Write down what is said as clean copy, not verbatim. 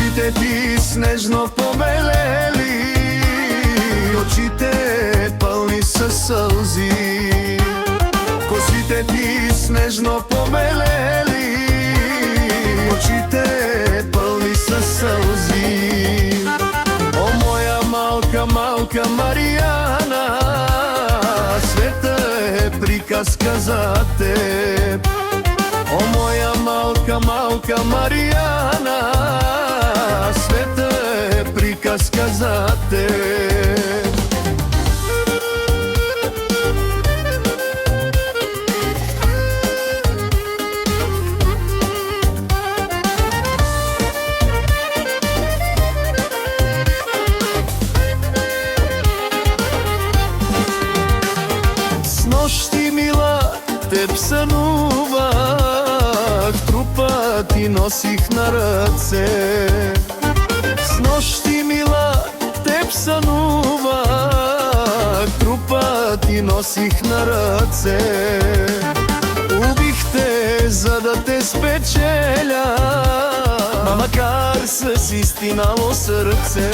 Косите ти снежно побелели, очите пълни със сълзи. Косите ти снежно побелели, очите пълни със сълзи. О, моя малка, малка Мариана, света е приказка за теб. О, моя малка, малка Мариана, света е приказка за теб. Снощи, мила, теб сънувах, трупа ти носих на ръце. Снощи, мила, теб сънувах, трупа ти носих на ръце. Убих те, за да те спечеля, макар с изтинало сърце.